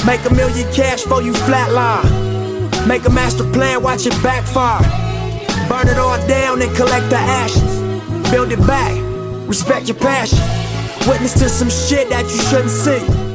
Make $1 million cash before you flatline. Make a master plan, watch it backfire. Burn it all down and collect the ashes. Build it back, respect your passion. Witness to some shit that you shouldn't see.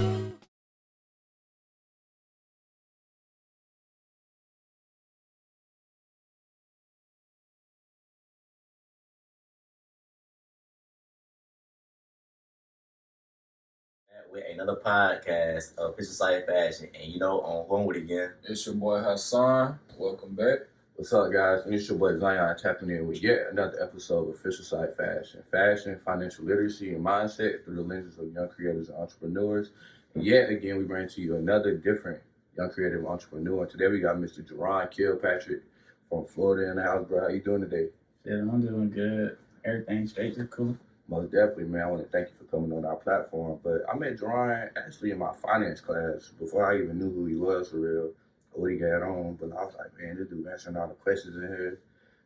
With another podcast of Official Site Fashion, and on home with it again. It's your boy Hassan. Welcome back. What's up, guys? And it's your boy Zion tapping in with yet another episode of Official Site Fashion. Fashion, financial literacy, and mindset through the lenses of young creators and entrepreneurs. And yet again, we bring to you another different young creative entrepreneur. And today we got Mr. Ja'Ron Kilpatrick from Florida in the house, bro. How you doing today? Yeah, I'm doing good. Everything's straight, just cool. Most definitely, man. I want to thank you for coming on our platform. But I met Ja'Ron actually in my finance class before I even knew who he was for real, or what he got on. But I was like, man, this dude answering all the questions in here.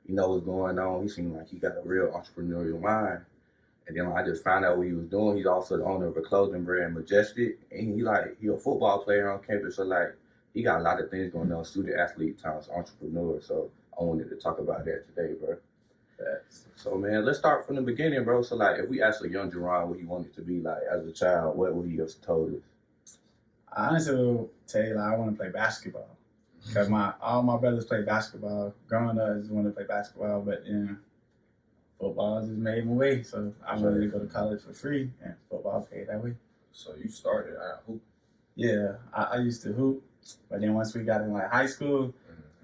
You know what's going on. He seemed like he got a real entrepreneurial mind. And then I just found out what he was doing. He's also the owner of a clothing brand, Majestic. And he a football player on campus. So he got a lot of things going on, student athlete times entrepreneur. So I wanted to talk about that today, bro. So, man, let's start from the beginning, bro. So, if we asked a young Ja'Ron what he wanted to be like as a child, what would he have told us? I honestly will tell you, I want to play basketball. Because all my brothers play basketball. Growing up, I just wanted to play basketball, but, football just made my way. So, I wanted to go to college for free, and football paid that way. So, you started at hoop? Yeah, I used to hoop. But then once we got in, high school,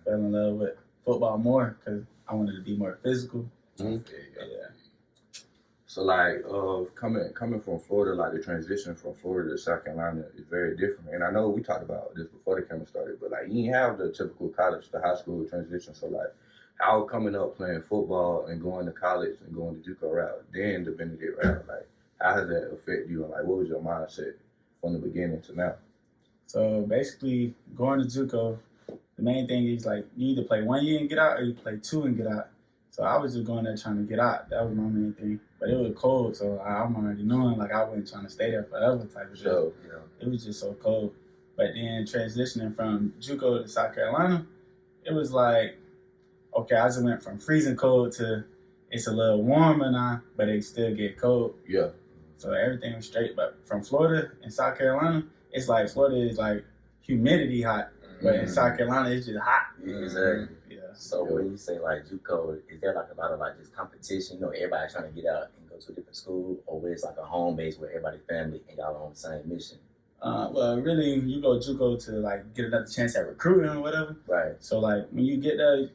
fell in love with football more because I wanted to be more physical. Mm-hmm. Yeah. So, coming from Florida, the transition from Florida to South Carolina is very different. And I know we talked about this before the camera started, but, you didn't have the typical college to high school transition. So, how coming up playing football and going to college and going to JUCO route, then the Benedict route, how does that affect you? And, what was your mindset from the beginning to now? So, basically, going to JUCO, the main thing is, you either play 1 year and get out or you play 2 and get out. So I was just going there trying to get out. That was my main thing. But it was cold, so I'm already knowing, I wasn't trying to stay there forever type of shit. So, It was just so cold. But then transitioning from JUCO to South Carolina, it was okay, I just went from freezing cold to it's a little warmer now, but it still get cold. Yeah. So everything was straight. But from Florida and South Carolina, it's Florida is humidity hot. But in South Carolina, it's just hot. Exactly. Yeah. So when you say JUCO, is there a lot of just competition? Everybody trying to get out and go to a different school, or where it's a home base where everybody family and y'all on the same mission? Well, really, you go JUCO to get another chance at recruiting or whatever. Right. So when you get there,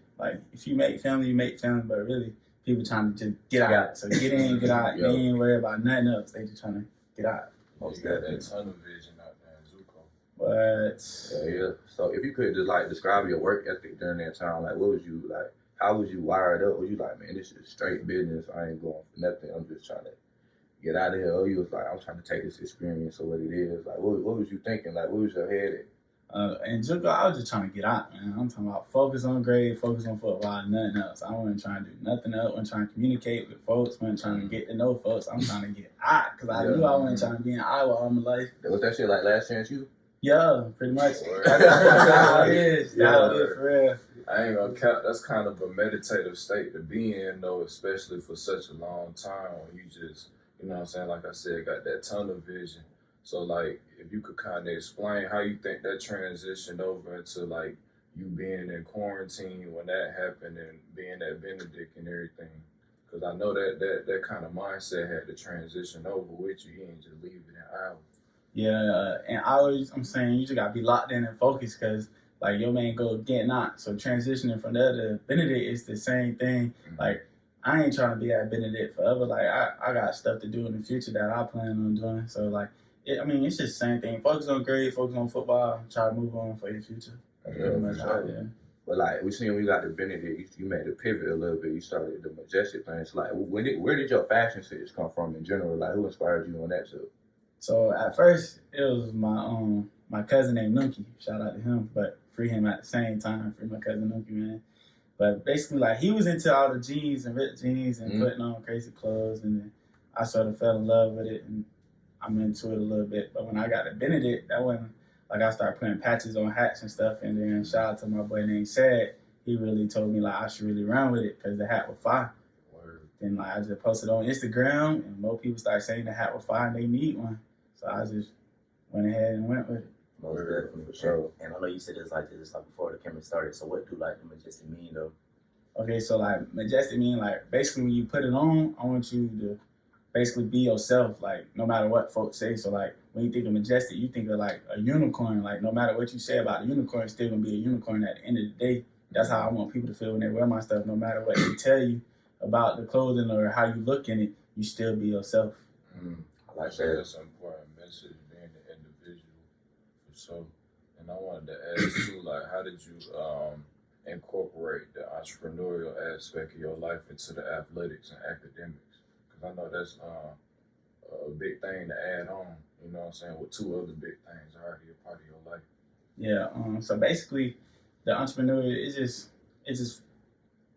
if you make family, you make family. But really, people trying to just get out. Yeah. So get in, get out. They ain't worry about nothing else. They just trying to get out. You got that tunnel vision out there in JUCO. But Yeah. So if you could just describe your work ethic during that time, what was you how was you wired up? Was you man, this is straight business. I ain't going for nothing. I'm just trying to get out of here. Or you was I'm trying to take this experience or what it is. What was you thinking? What was your head at? in JUCO, I was just trying to get out, man. I'm talking about focus on grade, focus on football, nothing else. I wasn't trying to do nothing else. I wasn't trying to communicate with folks. I wasn't trying to get to know folks. I'm trying to get out because I knew I wasn't trying to be in Iowa all my life. Was that shit Last Chance U? Yeah, pretty much. That's how it is. That's how it is, for real. I ain't gonna count. That's kind of a meditative state to be in, though, especially for such a long time when you just, like I said, got that tunnel vision. So, if you could kind of explain how you think that transitioned over into, you being in quarantine when that happened and being at Benedict and everything. Because I know that kind of mindset had to transition over with you. You ain't just leave it in Iowa. Yeah, and I'm saying you just gotta be locked in and focused because your man go getting out. So transitioning from there to Benedict is the same thing. Mm-hmm. I ain't trying to be at Benedict forever. I got stuff to do in the future that I plan on doing. So it's just the same thing. Focus on grade, focus on football, try to move on for your future. That's pretty much how it is. But we seen when you got to Benedict, you made the pivot a little bit. You started the Majestic thing. So where did your fashion sense come from in general? Who inspired you on that too? So at first it was my cousin named Nunky. Shout out to him, but free him at the same time. Free my cousin Nunky, man. But basically, he was into all the jeans and ripped jeans and putting on crazy clothes, and then I sort of fell in love with it, and I'm into it a little bit. But when I got to Benedict, that wasn't like I started putting patches on hats and stuff. And then shout out to my boy named Sad. He really told me like I should really run with it because the hat was fire. Then like I just posted on Instagram, and more people started saying the hat was fire and they need one. So I just went ahead and went with it. Most definitely, for sure. And I know you said it's like this like before the camera started. So what do like the Majestic mean though? Okay, so like Majestic mean like basically when you put it on, I want you to basically be yourself, like no matter what folks say. So like when you think of Majestic, you think of like a unicorn. Like no matter what you say about a unicorn, it's still gonna be a unicorn at the end of the day. That's how I want people to feel when they wear my stuff. No matter what they tell you about the clothing or how you look in it, you still be yourself. I like that. That's an important message, being the individual, for sure. And I wanted to ask too, like, how did you incorporate the entrepreneurial aspect of your life into the athletics and academics? Because I know that's a big thing to add on. You know what I'm saying? With two other big things already a part of your life. Yeah. So basically, the entrepreneurial it's just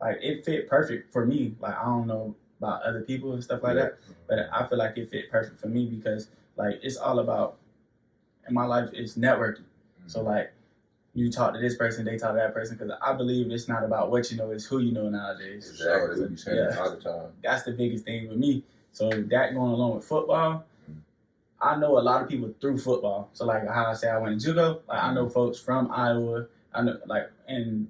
like it fit perfect for me. Like I don't know about other people and stuff like that, but I feel like it fit perfect for me because like it's all about in my life it's networking. So like you talk to this person, they talk to that person because I believe it's not about what you know, it's who you know nowadays. Exactly. You say that all the time. That's the biggest thing with me. So that going along with football, I know a lot of people through football. So like how I say I went to JUCO, like I know folks from Iowa. I know like and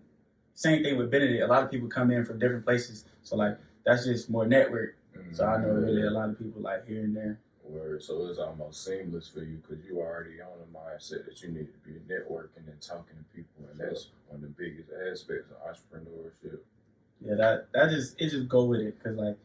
same thing with Benedict. A lot of people come in from different places. So like that's just more network. So I know really a lot of people like here and there. Word. So it's almost seamless for you because you already on the mindset that you need to be networking and talking to people, and that's one of the biggest aspects of entrepreneurship. Yeah, that just go with it because like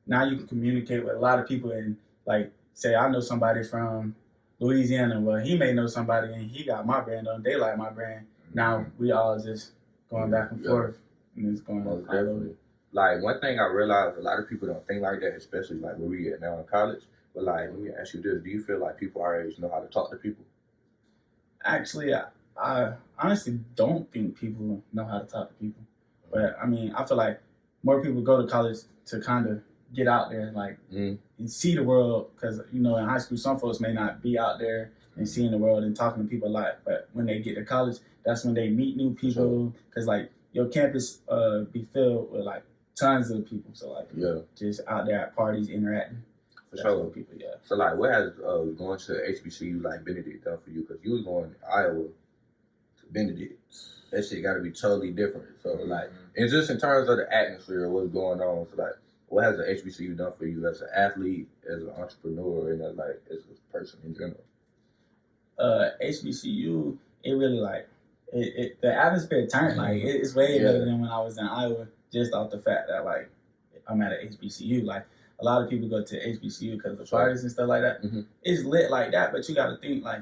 now you can communicate with a lot of people and like say I know somebody from Louisiana. Well, he may know somebody and he got my brand on. They like my brand. Now we all just going back and forth, and it's going all over. Like one thing I realized, a lot of people don't think like that, especially like where we at now in college. But like, let me ask you this: do you feel like people our age know how to talk to people? Actually, I honestly don't think people know how to talk to people. But I mean, I feel like more people go to college to kind of get out there and like and see the world. Because you know, in high school, some folks may not be out there and seeing the world and talking to people a lot. But when they get to college, that's when they meet new people. Because like your campus be filled with like tons of people. So like just out there at parties interacting. For sure. People, So like, what has going to HBCU like Benedict done for you? Because you was going to Iowa to Benedict. That shit got to be totally different. So like, and just in terms of the atmosphere, what's going on. So like, what has the HBCU done for you as an athlete, as an entrepreneur, and as a person in general? HBCU, it really like the atmosphere turned like it's way better than when I was in Iowa. Just off the fact that like I'm at an HBCU, like. A lot of people go to HBCU because of the parties and stuff like that. It's lit like that, but you got to think like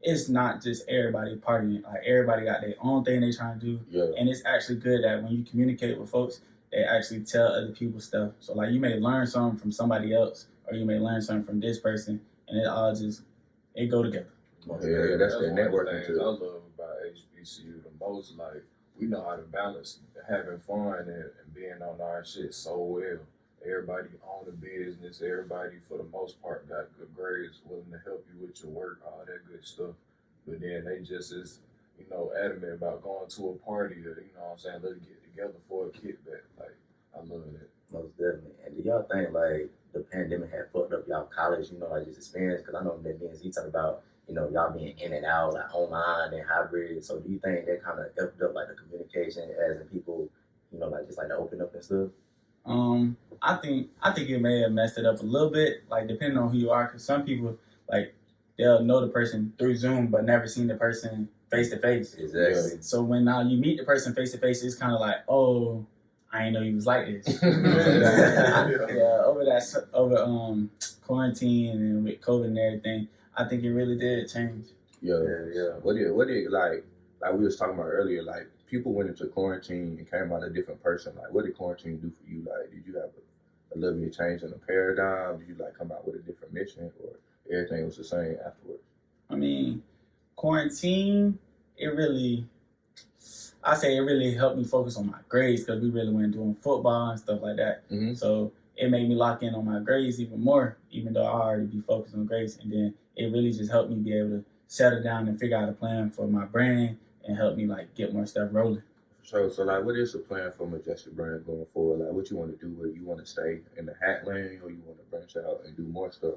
it's not just everybody partying. Like everybody got their own thing they trying to do, and it's actually good that when you communicate with folks, they actually tell other people stuff. So like you may learn something from somebody else, or you may learn something from this person, and it all just go together. Yeah, that's the networking too. I love about HBCU the most. Like we know how to balance having fun and being on our shit so well. Everybody own a business. Everybody, for the most part, got good grades, willing to help you with your work, all that good stuff. But then they just is, adamant about going to a party or, what I'm saying, let's get together for a kickback. Like, I love that. Most definitely. And do y'all think, like, the pandemic had fucked up y'all college, like, just experience? Because I know that BNZ talking about, y'all being in and out, like, online and hybrid. So do you think that kind of effed up, like, the communication as in people, like, just, like, to open up and stuff? I think it may have messed it up a little bit, like depending on who you are, because some people like they'll know the person through Zoom but never seen the person face to face. Exactly. So when now you meet the person face to face, it's kind of like, oh, I didn't know you was like this. Over quarantine and with COVID and everything, I think it really did change. Yeah. What did like we was talking about earlier, like people went into quarantine and came out a different person. Like, what did quarantine do for you? Like, did you have a little bit of change in the paradigm? Did you like come out with a different mission, or everything was the same afterwards? I mean, quarantine, it really helped me focus on my grades because we really went doing football and stuff like that. So it made me lock in on my grades even more, even though I already be focused on grades. And then it really just helped me be able to settle down and figure out a plan for my brand and help me like get more stuff rolling. So like, what is the plan for Majestic Brand going forward? Like, what you want to do? Where you want to stay in the hat lane, or you want to branch out and do more stuff?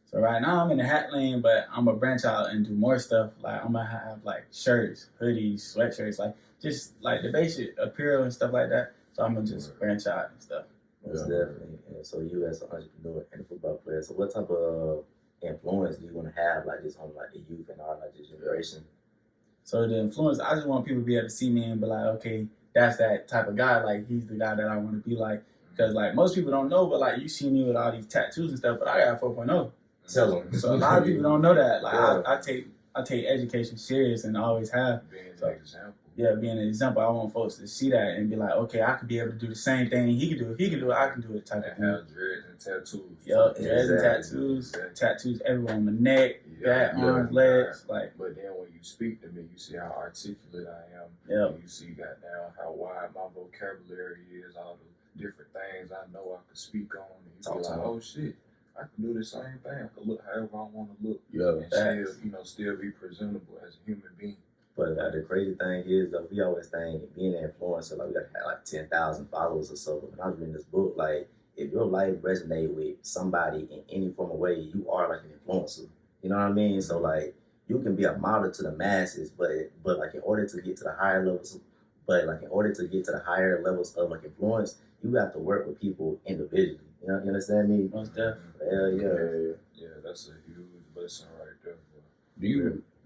So right now I'm in the hat lane, but I'm gonna branch out and do more stuff. Like I'm gonna have like shirts, hoodies, sweatshirts, like just like the basic apparel and stuff like that. So I'm gonna just branch out and stuff. Most definitely. And so you as an entrepreneur and a football player, so what type of influence do you want to have like this on like the youth and all like this generation? So the influence, I just want people to be able to see me and be like, okay, that's that type of guy. Like he's the guy that I want to be like. Because like most people don't know, but like you see me with all these tattoos and stuff, but I got 4.0. Tell them. So a lot of people don't know that. Like Yeah. I take education serious and always have. Being an So, example. yeah, being an example, I want folks to see that and be like, okay, I could be able to do the same thing he can do. If he can do it, I can do it type of And thing. have dreads and tattoos. Yup, dreads and Exactly. tattoos everywhere on the neck, back, Yeah. arms, legs, like, But then when you speak to me, you see how articulate I am. yeah. And you see goddamn how wide my vocabulary is, all the different things I know I could speak on. And you Talk be to like, me. oh shit, I can do the same thing. I can look however I want to look. Yeah. And still be presentable as a human being. But the crazy thing is, though, we always think being an influencer, like we got to have like 10,000 followers or so. When I was reading this book, like if your life resonate with somebody in any form of way, you are like an influencer. You know what I mean? So like you can be a model to the masses, but like in order to get to the higher levels, of like influence, you have to work with people individually. You know, you understand me? Most definitely. Hell yeah. Yeah, that's a huge blessing right there.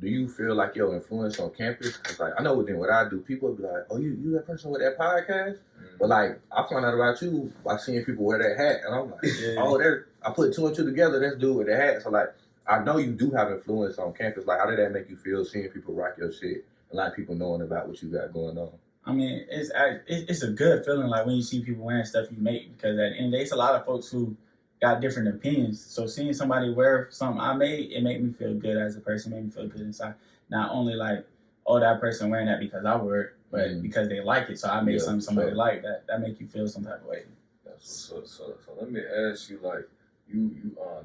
Do you feel like your influence on campus? Cause like I know within what I do, people be like, "Oh, you that person with that podcast?" But like I found out about you by seeing people wear that hat, and I'm like, "Oh, there." I put two and two together. That's dude with the hat. So like I know you do have influence on campus. Like how did that make you feel seeing people rock your shit and like people knowing about what you got going on? I mean, it's a good feeling like when you see people wearing stuff you make, because at the end of the day, it's a lot of folks who got different opinions. So seeing somebody wear something I made, it made me feel good as a person, made me feel good inside. Not only like, oh, that person wearing that because I wear it, but because they like it. So I made something somebody like that. That make you feel some type of way. That's what's up. So let me ask you, like, you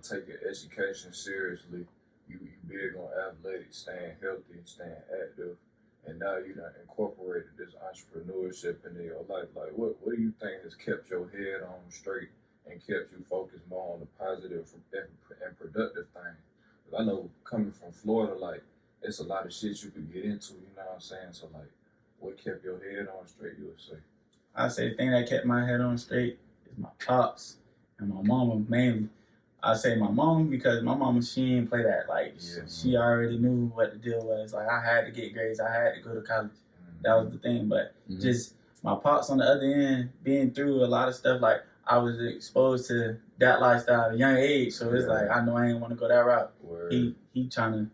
take your education seriously. You big on athletics, staying healthy, staying active, and now you done incorporated this entrepreneurship into your life. Like, what do you think has kept your head on straight and kept you focused more on the positive and productive things? Because I know coming from Florida, like, it's a lot of shit you could get into, you know what I'm saying? So, like, what kept your head on straight, you would say? I say the thing that kept my head on straight is my pops and my mama mainly. I say my mom because my mama, she didn't play that. Like, she already knew what the deal was. Like, I had to get grades. I had to go to college. That was the thing. But just my pops on the other end, being through a lot of stuff, like, I was exposed to that lifestyle at a young age. So it's like, I know I ain't want to go that route. He trying to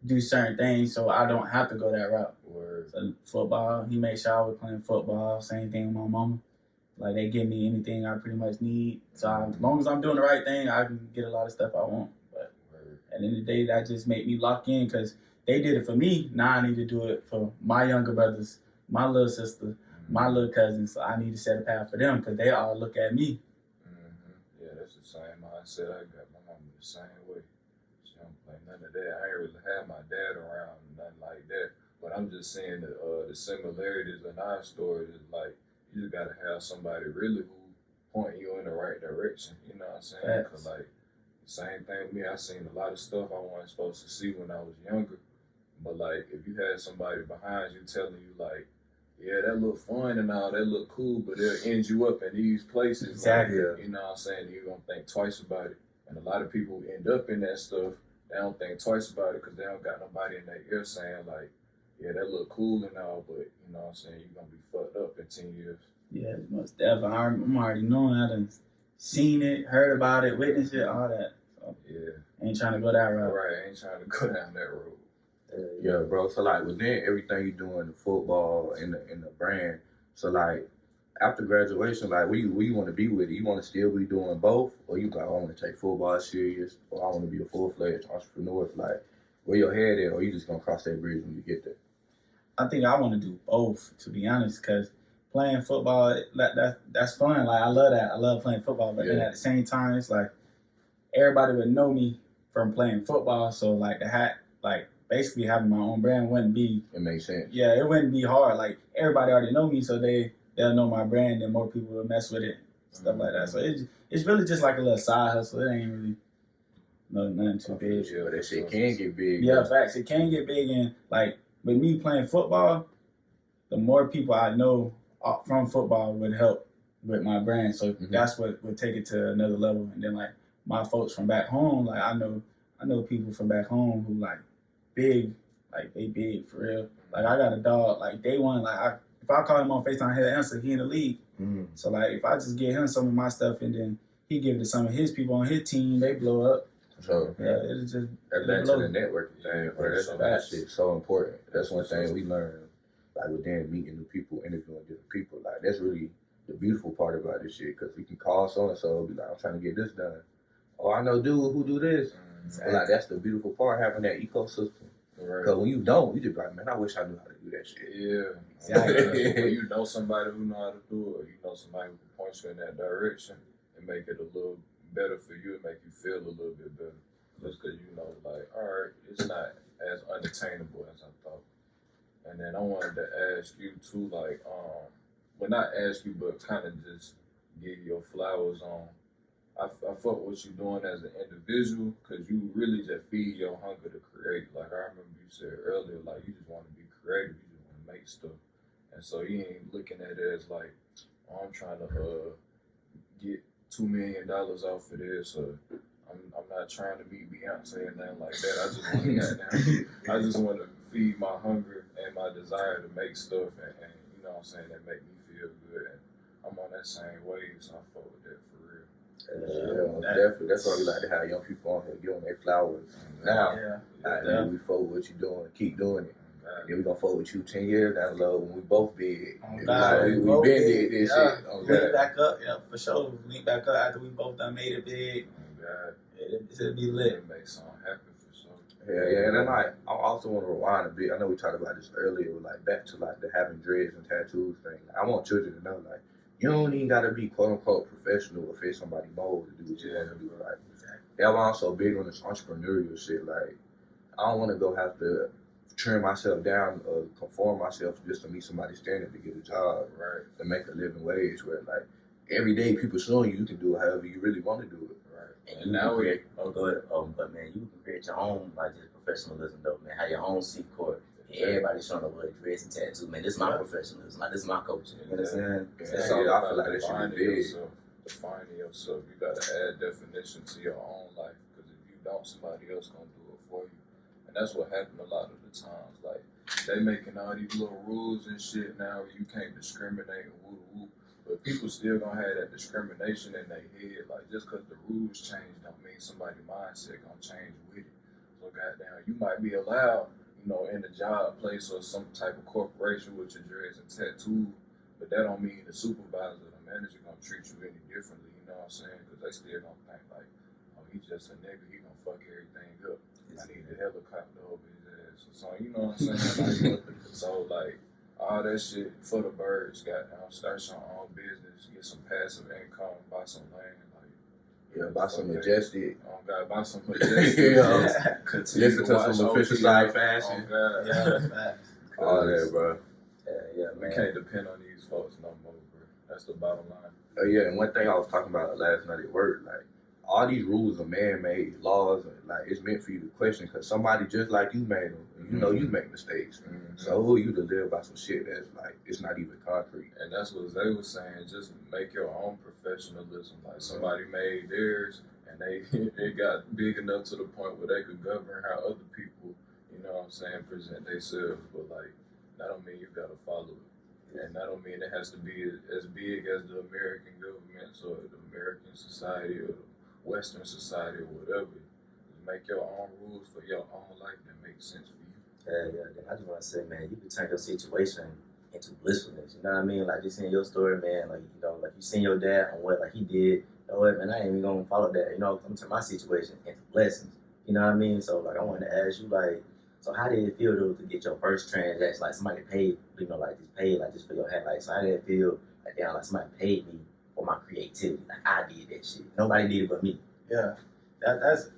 do certain things so I don't have to go that route. So football, he made sure I was playing football. Same thing with my mama. Like, they give me anything I pretty much need. So as long as I'm doing the right thing, I can get a lot of stuff I want. But at the end of the day, that just made me lock in because they did it for me. Now I need to do it for my younger brothers, my little sister, my little cousins. So I need to set a path for them because they all look at me. Yeah, that's the same mindset I got. My mama the same way. She don't play none of that. I ain't really had my dad around, nothing like that. But I'm just saying that the similarities in our stories is like, you just gotta have somebody really who point you in the right direction. You know what I'm saying? Because like, same thing with me. I seen a lot of stuff I wasn't supposed to see when I was younger. But like, if you had somebody behind you telling you like, yeah, that look fun and all, that look cool, but it'll end you up in these places. Exactly. Like, you know what I'm saying? You're gonna think twice about it. And a lot of people who end up in that stuff, they don't think twice about it because they don't got nobody in their ear saying like, yeah, that look cool and all, but you know what I'm saying, you're gonna be fucked up in 10 years. Yeah, most definitely. I'm already knowing. I done seen it, heard about it, witnessed it, all that. So ain't trying to go that route. Right, ain't trying to go down that road. Yeah, bro. So like within everything you doing, the football and the brand. So like after graduation, like where you want to be with it? You want to still be doing both, or you like I want to take football serious, or I want to be a full-fledged entrepreneur? Like where your head at, or you just gonna cross that bridge when you get there? I think I want to do both, to be honest, because playing football, that's fun. Like, I love that. I love playing football. But then at the same time, it's like everybody would know me from playing football. So, like, the hat, like, basically having my own brand wouldn't be. It makes sense. Yeah, it wouldn't be hard. Like everybody already know me, so they'll know my brand, and more people will mess with it, stuff like that. So it's really just like a little side hustle. It ain't really nothing too big. Yeah, but that shit can get big. Yeah, facts. It can get big, and like with me playing football, the more people I know from football would help with my brand. So that's what would take it to another level. And then like my folks from back home, like I know people from back home who like big, like they big for real. Like I got a dog, like day one, like if I call him on FaceTime, he'll answer. He in the league. So like if I just get him some of my stuff and then he give it to some of his people on his team, they blow up. So yeah, it's just back to the networking thing, bro. That shit's so important. That's one thing we learned, like within meeting new people, interviewing different people. Like that's really the beautiful part about this shit, because we can call so and so, be like, I'm trying to get this done. Oh, I know dude who do this. And like that's the beautiful part, having that ecosystem. Because when you don't, you just be like, man, I wish I knew how to do that shit. Yeah. Exactly. When you know somebody who know how to do it, or you know somebody who can point you in that direction, and make it a little better for you and make you feel a little bit better. Just because you know, like, all right, it's not as unattainable as I thought. And then I wanted to ask you too, like, well, not ask you, but kind of just give your flowers on. I fuck what you doing as an individual, because you really just feed your hunger to create. Like I remember you said earlier, like you just want to be creative, you just want to make stuff. And so you ain't looking at it as like, oh, I'm trying to get $2 million off of this, or I'm not trying to beat Beyonce and nothing like that. I just want to feed my hunger and my desire to make stuff, and you know what I'm saying, that make me feel good. And I'm on that same wave, so I fuck with that for real. Yeah, definitely. That's why we like to have young people on here giving their flowers. Now, we fuck with what you doing, keep doing it. Yeah, we gonna fuck with you 10 years down the road when we both big. We been did this shit. Link back up, yeah, for sure. Link back up after we both done made it big. It'll be lit. It makes something happen for sure. Yeah, and then I also want to rewind a bit. I know we talked about this earlier, like back to like the having dreads and tattoos thing. I want children to know, like, you don't even gotta be quote unquote professional or fit somebody's mold to do what you want to do. Like, I'm also big on this entrepreneurial shit. Like, I don't want to go have to trim myself down or conform myself just to meet somebody's standard to get a job, right? To make a living wage. Where like every day people showing you can do it however you really want to do it. And now go ahead. But man, you can create your own like just professionalism though, man. Have your own C court. Everybody showing up with dreads and tattoos, man. This is my professionalism. Like this is my coaching. You understand? It's all about defining yourself. Defining yourself. You gotta add definition to your own life, because if you don't, somebody else gonna do it for you. And that's what happened a lot of the times. Like they making all these little rules and shit now where you can't discriminate and woo. But people still gonna have that discrimination in their head. Like just because the rules change don't mean somebody's mindset gonna change with it. So goddamn, you might be allowed, you know, in the job place or some type of corporation with your dreads and tattoo, but that don't mean the supervisor or the manager gonna treat you any differently. You know what I'm saying? Because they still gonna think like, oh, he's just a nigga. He gonna fuck everything up. I need a helicopter over his ass or something. You know what I'm saying? Like, so like. All that shit for the birds, goddamn. Start your own business, get some passive income, buy some land, like buy some Majestic. Oh God, buy some Majestic. Listen to some official side fashion. Oh God, all that, bro. Yeah, man. You can't depend on these folks no more, bro. That's the bottom line. Oh yeah, and one thing I was talking about last night at work, like all these rules are man-made laws, and like it's meant for you to question, because somebody just like you made them. You know you make mistakes. So who are you to live by some shit that's like, it's not even concrete? And that's what they were saying, just make your own professionalism. Like somebody made theirs and they got big enough to the point where they could govern how other people, you know what I'm saying, present themselves. But like, that don't mean you gotta follow it. And that don't mean it has to be as big as the American governments or the American society or the Western society or whatever. Just make your own rules for your own life that makes sense for you. Yeah. I just want to say, man, you can turn your situation into blissfulness. You know what I mean? Like, just seeing your story, man. Like, you know, like you seen your dad on what like he did. You know what, man? I ain't even gonna follow that. You know, I'm turning my situation into blessings. You know what I mean? So, like, I wanted to ask you, like, so how did it feel to get your first transaction? Like, somebody paid, you know, like just paid, like just for your hat. Like, so how did it feel? Like, damn, like somebody paid me for my creativity. Like, I did that shit. Nobody did it but me. Yeah.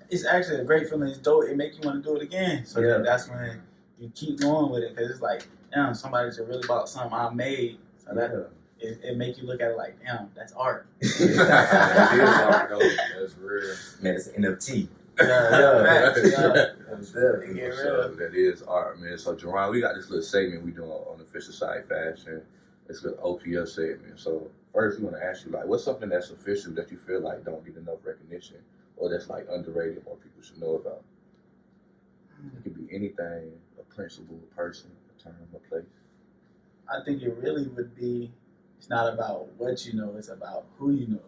it's actually a great feeling. It's dope. It make you want to do it again. So Yeah. then that's when you keep going with it, because it's like, damn, somebody just really bought something I made. So that it make you look at it like, damn, that's art. That is art, though. That's real. Man, it's an NFT. Yeah. That's definitely. Get So real. that is art, man. So Ja'Ron, we got this little segment we doing on the Official Side Fashion. It's a OPS segment. So first, we want to ask you, like, what's something that's official that you feel like don't get enough recognition, or that's like underrated, more people should know about? It could be anything, a principle, a person, a time, a place. I think it really would be, it's not about what you know, it's about who you know.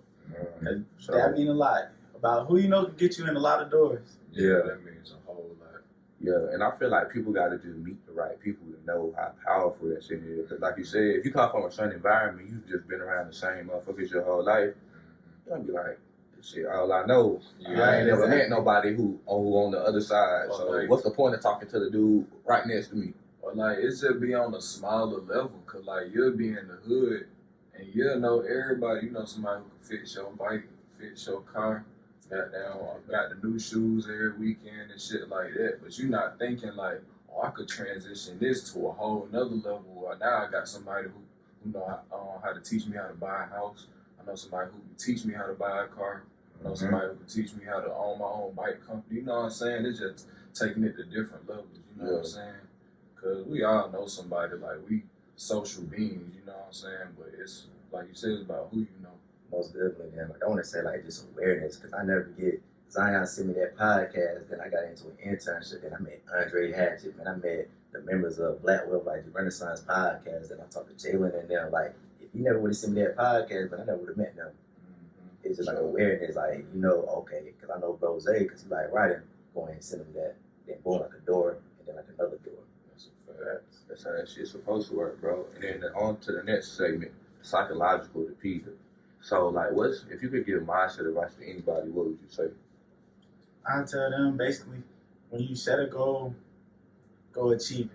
'Cause So that means a lot. About who you know can get you in a lot of doors. Yeah, that means a whole lot. yeah, and I feel like people got to just meet the right people to know how powerful that shit is. 'Cause like you said, if you come from a certain environment, you've just been around the same motherfuckers your whole life, you're gonna be like, shit, all I know, I ain't never met nobody who on the other side. Or So like- what's the point of talking to the dude right next to me? Or like it's just be on a smaller level, cause like you'll be in the hood and you'll know everybody. You know somebody who can fix your bike, fix your car, got the new shoes every weekend and shit like that. But you're not thinking like, oh, I could transition this to a whole nother level. Or now I got somebody who know how to teach me how to buy a house. I know somebody who can teach me how to buy a car. I know somebody who can teach me how to own my own bike company. You know what I'm saying? It's just taking it to different levels. You know what I'm saying? Cause we all know somebody, like we social beings, you know what I'm saying? But it's like you said, it's about who you know. Most definitely, man. Like I want to say like just awareness, because I never forget. Zion sent me that podcast, then I got into an internship, then I met Andre Hatchett, man. I met the members of Black Wealth like the Renaissance podcast, and I talked to Jalen and them. Like, if you never would have sent me that podcast, but I never would have met them. It's just like awareness, like, you know, okay, because I know Rose, because he like writing, go ahead and send him that, then boom, like a door, and then like another door. That's a fact. That's how that shit's supposed to work, bro. And then on to the next segment, psychological defeat. So, like, if you could give mindset advice to anybody, what would you say? I tell them basically, when you set a goal, go achieve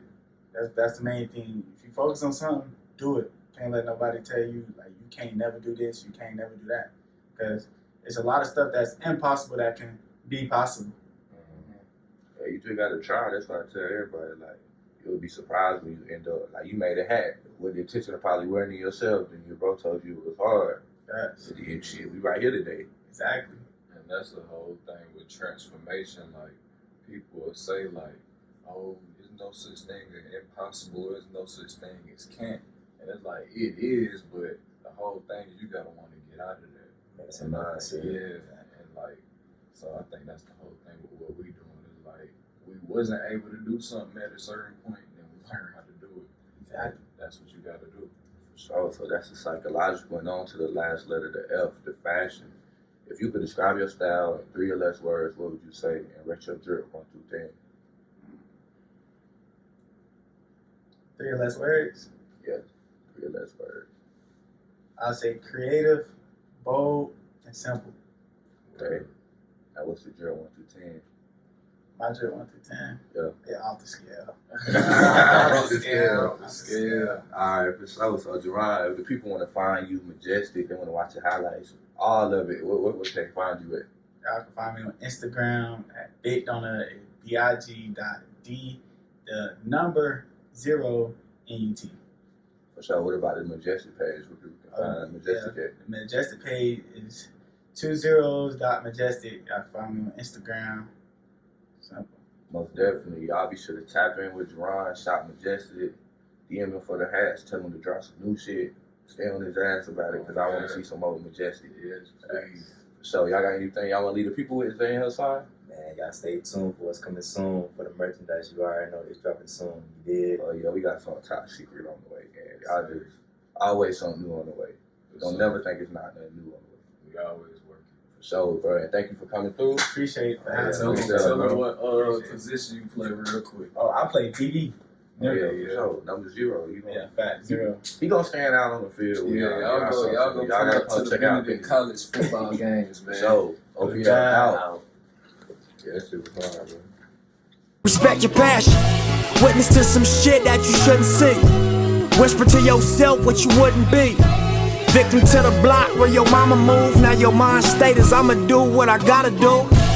it. That's the main thing. If you focus on something, do it. Can't let nobody tell you like you can't never do this, you can't never do that, because it's a lot of stuff that's impossible that can be possible. Yeah, you just gotta try. That's what I tell everybody. Like, you'll be surprised when you end up like you made a hat with the intention of probably wearing it yourself, and your bro told you it was hard. That's And shit, we right here today. exactly. And that's the whole thing with transformation. Like people will say like, oh, there's no such thing as impossible, there's no such thing as can't. And it's like it is, but the whole thing is you gotta want to get out of there. That's a mindset. Yeah. And like, so I think that's the whole thing with what we doing is like we wasn't able to do something at a certain point, then we learn how to do it. Exactly. That's what you gotta do. So that's the psychological. And on to the last letter, the F, the fashion. If you could describe your style in 3 or less words, what would you say? And rate your drip 1 through 10. 3 or less words. Yes, 3 or less words. I'll say creative, bold, and simple. Okay. Now what's the drip 1 through 10? My drip 1 through 10. Yeah. Yeah, off the scale. Off the scale. Yeah. All right, for sure. So, Ja'Ron, if the people want to find you, Majestic, they want to watch your highlights, all of it, what would they find you at? Y'all can find me on Instagram at big.d, the number 0 NUT. For sure. What about the Majestic page? Where people can find Majestic at? The Majestic page is 20.majestic. Y'all can find me on Instagram. Simple. Most definitely. Y'all be sure to tap in with Ja'Ron, shop Majestic, DM him for the hats, tell him to drop some new shit. Stay on his ass about it, because I want to see some more Majestic. Yes, please. So, y'all got anything y'all want to leave the people with? Is there in her side? Man, y'all stay tuned for what's coming soon, for the merchandise. You already know it's dropping soon. You did. Oh, yeah, we got something top secret on the way, man. Y'all just always something new on the way. Don't never think it's not nothing new on the way. We always working. For sure, bro. And thank you for coming through. Appreciate it. Yeah, Tell bro. them what position you play real quick. Oh, I play DB. Yeah, Yeah, for yeah. sure. Number 0. You Yeah, know, fact 0. he gonna stand out on the field. Yeah, y'all go gotta come to the check out Benedict College football games, man. So, OPL out. Yeah, that shit was hard, bro. Respect your passion. Witness to some shit that you shouldn't see. Whisper to yourself what you wouldn't be. Victim to the block where your mama moved. Now your mind state is I'ma do what I gotta do.